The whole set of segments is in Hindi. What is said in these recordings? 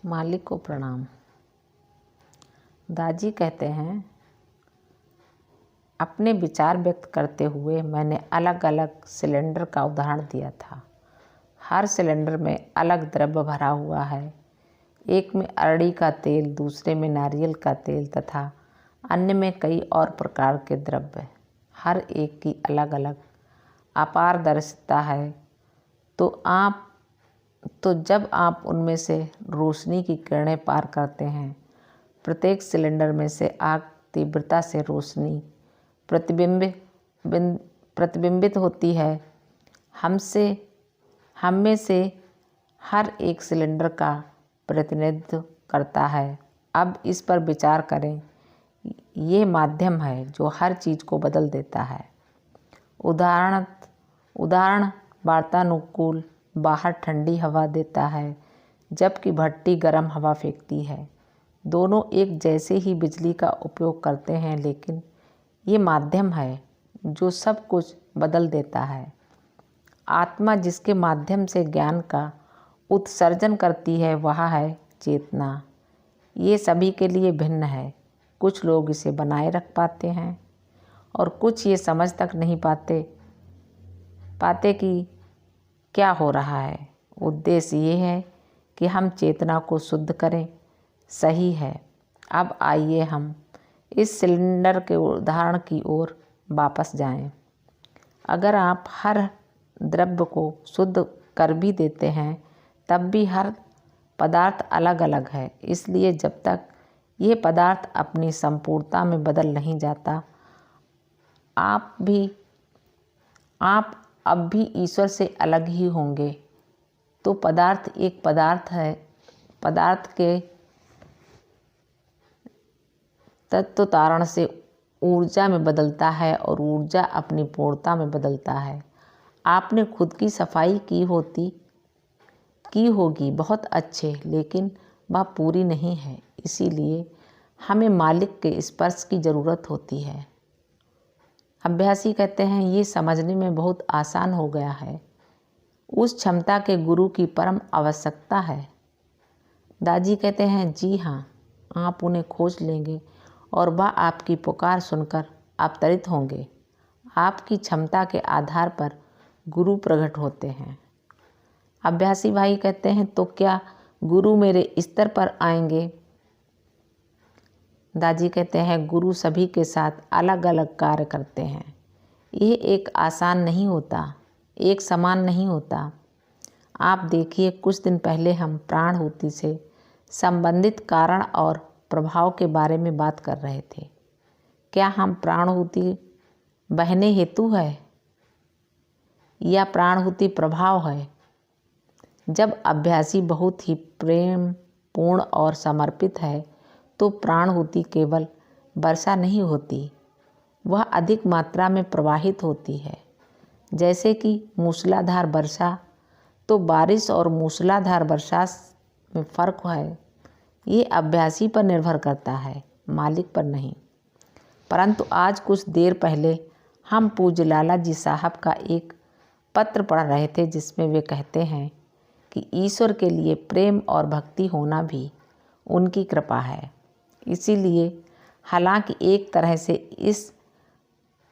मालिक को प्रणाम। दाजी कहते हैं, अपने विचार व्यक्त करते हुए मैंने अलग अलग सिलेंडर का उदाहरण दिया था। हर सिलेंडर में अलग द्रव्य भरा हुआ है। एक में अरड़ी का तेल, दूसरे में नारियल का तेल तथा अन्य में कई और प्रकार के द्रव्य। हर एक की अलग अलग अपारदर्शिता है। तो जब आप उनमें से रोशनी की किरणें पार करते हैं, प्रत्येक सिलेंडर में से आग तीव्रता से रोशनी प्रतिबिंबित होती है। हम में से हर एक सिलेंडर का प्रतिनिधित्व करता है। अब इस पर विचार करें। ये माध्यम है जो हर चीज़ को बदल देता है। उदाहरण वातानुकूल बाहर ठंडी हवा देता है, जबकि भट्टी गर्म हवा फेंकती है। दोनों एक जैसे ही बिजली का उपयोग करते हैं, लेकिन ये माध्यम है जो सब कुछ बदल देता है। आत्मा जिसके माध्यम से ज्ञान का उत्सर्जन करती है, वह है चेतना। ये सभी के लिए भिन्न है। कुछ लोग इसे बनाए रख पाते हैं और कुछ ये समझ तक नहीं पाते कि क्या हो रहा है। उद्देश्य ये है कि हम चेतना को शुद्ध करें। सही है। अब आइए हम इस सिलेंडर के उदाहरण की ओर वापस जाएं। अगर आप हर द्रव्य को शुद्ध कर भी देते हैं, तब भी हर पदार्थ अलग अलग है। इसलिए जब तक ये पदार्थ अपनी संपूर्णता में बदल नहीं जाता, आप अब भी ईश्वर से अलग ही होंगे। तो पदार्थ एक पदार्थ है। पदार्थ के तत्व तारण से ऊर्जा में बदलता है और ऊर्जा अपनी पूर्णता में बदलता है। आपने खुद की सफाई की होगी, बहुत अच्छे, लेकिन वह पूरी नहीं है। इसीलिए हमें मालिक के स्पर्श की ज़रूरत होती है। अभ्यासी कहते हैं, ये समझने में बहुत आसान हो गया है। उस क्षमता के गुरु की परम आवश्यकता है। दाजी कहते हैं, जी हाँ, आप उन्हें खोज लेंगे और वह आपकी पुकार सुनकर अवतरित होंगे। आपकी क्षमता के आधार पर गुरु प्रकट होते हैं। अभ्यासी भाई कहते हैं, तो क्या गुरु मेरे स्तर पर आएंगे? दाजी कहते हैं, गुरु सभी के साथ अलग अलग कार्य करते हैं। यह एक समान नहीं होता। आप देखिए, कुछ दिन पहले हम प्राणाहुति से संबंधित कारण और प्रभाव के बारे में बात कर रहे थे। क्या हम प्राणाहुति बहने हेतु है या प्राणाहुति प्रभाव है? जब अभ्यासी बहुत ही प्रेम पूर्ण और समर्पित है, तो प्राणाहुति केवल वर्षा नहीं होती, वह अधिक मात्रा में प्रवाहित होती है। जैसे कि मूसलाधार वर्षा। तो बारिश और मूसलाधार वर्षा में फ़र्क है। ये अभ्यासी पर निर्भर करता है, मालिक पर नहीं। परंतु आज कुछ देर पहले हम पूज्य लाला जी साहब का एक पत्र पढ़ रहे थे, जिसमें वे कहते हैं कि ईश्वर के लिए प्रेम और भक्ति होना भी उनकी कृपा है। इसीलिए हालांकि एक तरह से इस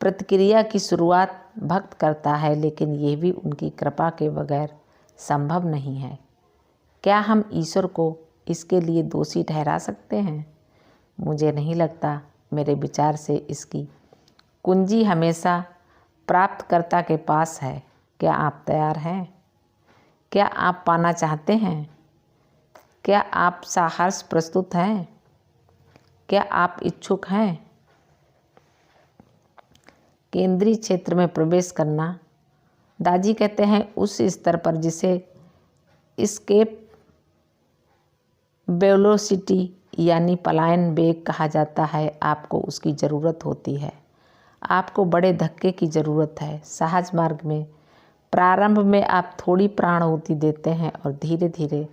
प्रतिक्रिया की शुरुआत भक्त करता है, लेकिन यह भी उनकी कृपा के बगैर संभव नहीं है। क्या हम ईश्वर को इसके लिए दोषी ठहरा सकते हैं? मुझे नहीं लगता। मेरे विचार से इसकी कुंजी हमेशा प्राप्तकर्ता के पास है। क्या आप तैयार हैं? क्या आप पाना चाहते हैं? क्या आप साहस प्रस्तुत हैं? क्या आप इच्छुक हैं? केंद्रीय क्षेत्र में प्रवेश करना। दाजी कहते हैं, उस स्तर पर जिसे एस्केप वेलोसिटी यानी पलायन वेग कहा जाता है, आपको उसकी ज़रूरत होती है। आपको बड़े धक्के की ज़रूरत है। सहज मार्ग में प्रारंभ में आप थोड़ी प्राणाहुति देते हैं और धीरे धीरे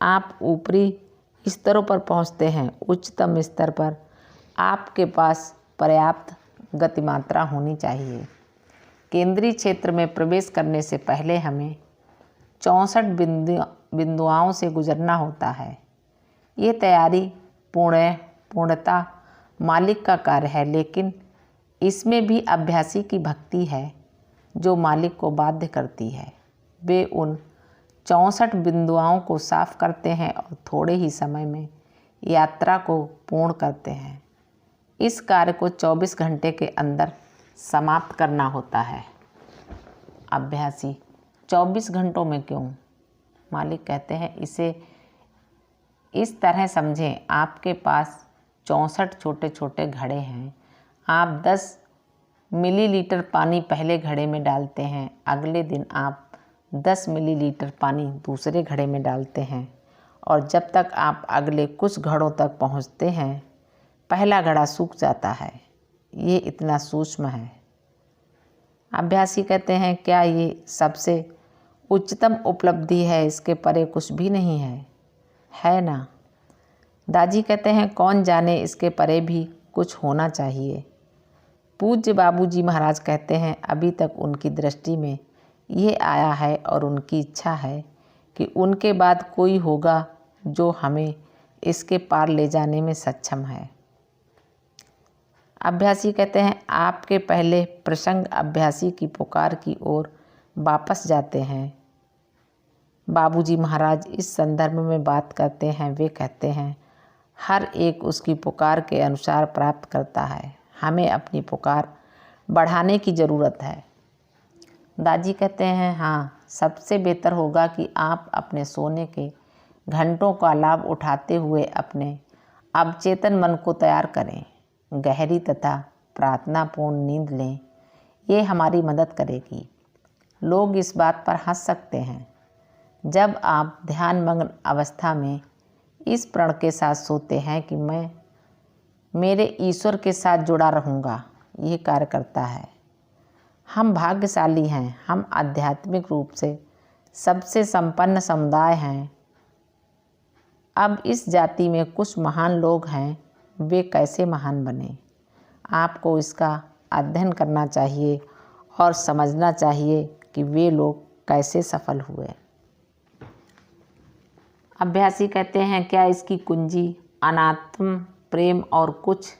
आप ऊपरी स्तरों पर पहुंचते हैं। उच्चतम स्तर पर आपके पास पर्याप्त गतिमात्रा होनी चाहिए। केंद्रीय क्षेत्र में प्रवेश करने से पहले हमें 64 बिंदुओं से गुजरना होता है। ये तैयारी पूर्णतः मालिक का कार्य है, लेकिन इसमें भी अभ्यासी की भक्ति है जो मालिक को बाध्य करती है। वे उन 64 बिंदुओं को साफ करते हैं और थोड़े ही समय में यात्रा को पूर्ण करते हैं। इस कार्य को 24 घंटे के अंदर समाप्त करना होता है। अभ्यासी: 24 घंटों में क्यों? मालिक कहते हैं, इसे इस तरह समझें, आपके पास 64 छोटे छोटे घड़े हैं। आप 10 मिलीलीटर पानी पहले घड़े में डालते हैं, अगले दिन आप 10 मिलीलीटर पानी दूसरे घड़े में डालते हैं, और जब तक आप अगले कुछ घड़ों तक पहुंचते हैं पहला घड़ा सूख जाता है। ये इतना सूक्ष्म है। अभ्यासी कहते हैं, क्या ये सबसे उच्चतम उपलब्धि है? इसके परे कुछ भी नहीं है ना? दादी कहते हैं, कौन जाने, इसके परे भी कुछ होना चाहिए। पूज्य बाबूजी महाराज कहते हैं, अभी तक उनकी दृष्टि में ये आया है और उनकी इच्छा है कि उनके बाद कोई होगा जो हमें इसके पार ले जाने में सक्षम है। अभ्यासी कहते हैं, आपके पहले प्रसंग अभ्यासी की पुकार की ओर वापस जाते हैं। बाबूजी महाराज इस संदर्भ में बात करते हैं। वे कहते हैं, हर एक उसकी पुकार के अनुसार प्राप्त करता है। हमें अपनी पुकार बढ़ाने की ज़रूरत है। दादी कहते हैं, हाँ, सबसे बेहतर होगा कि आप अपने सोने के घंटों का लाभ उठाते हुए अपने अवचेतन मन को तैयार करें। गहरी तथा प्रार्थनापूर्ण नींद लें। ये हमारी मदद करेगी। लोग इस बात पर हंस सकते हैं। जब आप ध्यानमग्न अवस्था में इस प्रण के साथ सोते हैं कि मैं मेरे ईश्वर के साथ जुड़ा रहूँगा, ये कार्य करता है। हम भाग्यशाली हैं। हम आध्यात्मिक रूप से सबसे संपन्न समुदाय हैं। अब इस जाति में कुछ महान लोग हैं। वे कैसे महान बने? आपको इसका अध्ययन करना चाहिए और समझना चाहिए कि वे लोग कैसे सफल हुए। अभ्यासी कहते हैं, क्या इसकी कुंजी अनात्म प्रेम और कुछ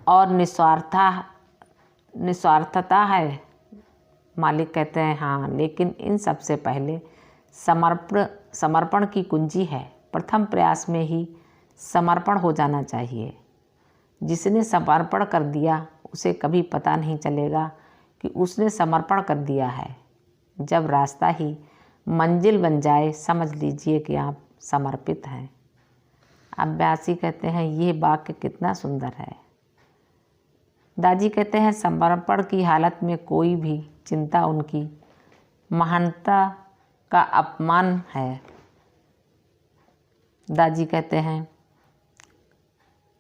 और निस्वार्थता है? मालिक कहते हैं, हाँ, लेकिन इन सबसे पहले समर्पण की कुंजी है। प्रथम प्रयास में ही समर्पण हो जाना चाहिए। जिसने समर्पण कर दिया उसे कभी पता नहीं चलेगा कि उसने समर्पण कर दिया है। जब रास्ता ही मंजिल बन जाए, समझ लीजिए कि आप समर्पित हैं। अभ्यासी कहते हैं, ये वाक्य कितना सुंदर है। दादी कहते हैं, समर्पण की हालत में कोई भी चिंता उनकी महानता का अपमान है। दादी कहते हैं,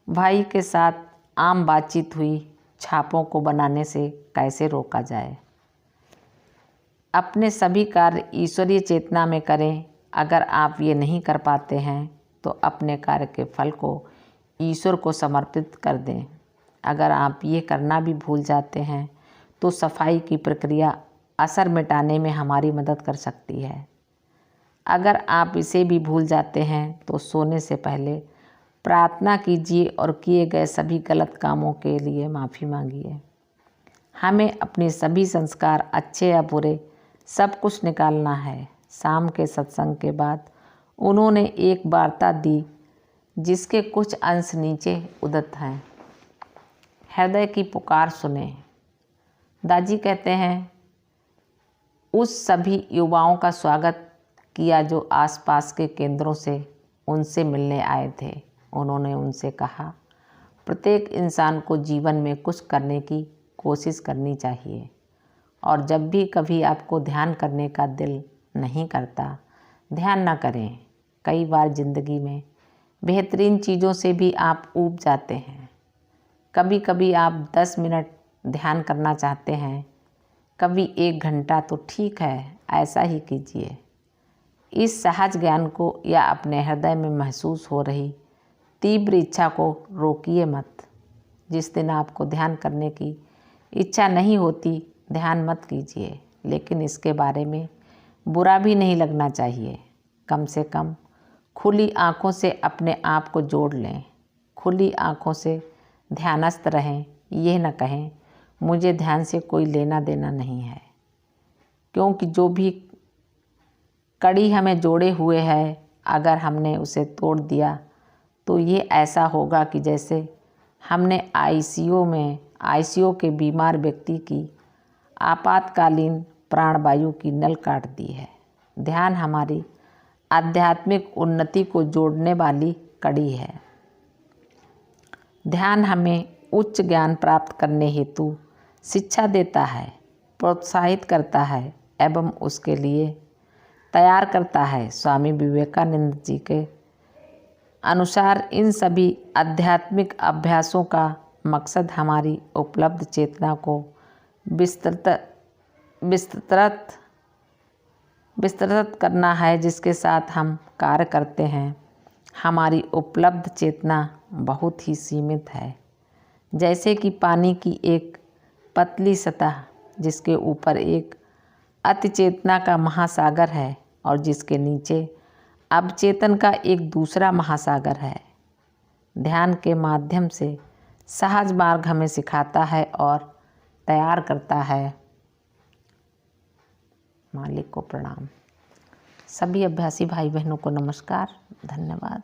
भाई के साथ आम बातचीत हुई, छापों को बनाने से कैसे रोका जाए? अपने सभी कार्य ईश्वरीय चेतना में करें। अगर आप ये नहीं कर पाते हैं तो अपने कार्य के फल को ईश्वर को समर्पित कर दें। अगर आप ये करना भी भूल जाते हैं तो सफाई की प्रक्रिया असर मिटाने में हमारी मदद कर सकती है। अगर आप इसे भी भूल जाते हैं तो सोने से पहले प्रार्थना कीजिए और किए गए सभी गलत कामों के लिए माफ़ी मांगिए। हमें अपने सभी संस्कार, अच्छे या बुरे, सब कुछ निकालना है। शाम के सत्संग के बाद उन्होंने एक वार्ता दी जिसके कुछ अंश नीचे उद्धृत हैं। हृदय की पुकार सुने। दादी कहते हैं, उस सभी युवाओं का स्वागत किया जो आसपास के केंद्रों से उनसे मिलने आए थे। उन्होंने उनसे कहा, प्रत्येक इंसान को जीवन में कुछ करने की कोशिश करनी चाहिए, और जब भी कभी आपको ध्यान करने का दिल नहीं करता, ध्यान ना करें। कई बार ज़िंदगी में बेहतरीन चीज़ों से भी आप ऊब जाते हैं। कभी कभी आप 10 मिनट ध्यान करना चाहते हैं, कभी 1 घंटा, तो ठीक है, ऐसा ही कीजिए। इस सहज ज्ञान को या अपने हृदय में महसूस हो रही तीव्र इच्छा को रोकिए मत। जिस दिन आपको ध्यान करने की इच्छा नहीं होती, ध्यान मत कीजिए, लेकिन इसके बारे में बुरा भी नहीं लगना चाहिए। कम से कम खुली आँखों से अपने आप को जोड़ लें। खुली आँखों से ध्यानस्थ रहें। यह न कहें मुझे ध्यान से कोई लेना देना नहीं है, क्योंकि जो भी कड़ी हमें जोड़े हुए है, अगर हमने उसे तोड़ दिया तो ये ऐसा होगा कि जैसे हमने आईसीयू के बीमार व्यक्ति की आपातकालीन प्राणवायु की नल काट दी है। ध्यान हमारी आध्यात्मिक उन्नति को जोड़ने वाली कड़ी है। ध्यान हमें उच्च ज्ञान प्राप्त करने हेतु शिक्षा देता है, प्रोत्साहित करता है एवं उसके लिए तैयार करता है। स्वामी विवेकानंद जी के अनुसार इन सभी आध्यात्मिक अभ्यासों का मकसद हमारी उपलब्ध चेतना को विस्तृत करना है, जिसके साथ हम कार्य करते हैं। हमारी उपलब्ध चेतना बहुत ही सीमित है, जैसे कि पानी की एक पतली सतह जिसके ऊपर एक अतिचेतना का महासागर है और जिसके नीचे अवचेतन का एक दूसरा महासागर है। ध्यान के माध्यम से सहज मार्ग हमें सिखाता है और तैयार करता है। मालिक को प्रणाम। सभी अभ्यासी भाई बहनों को नमस्कार, धन्यवाद।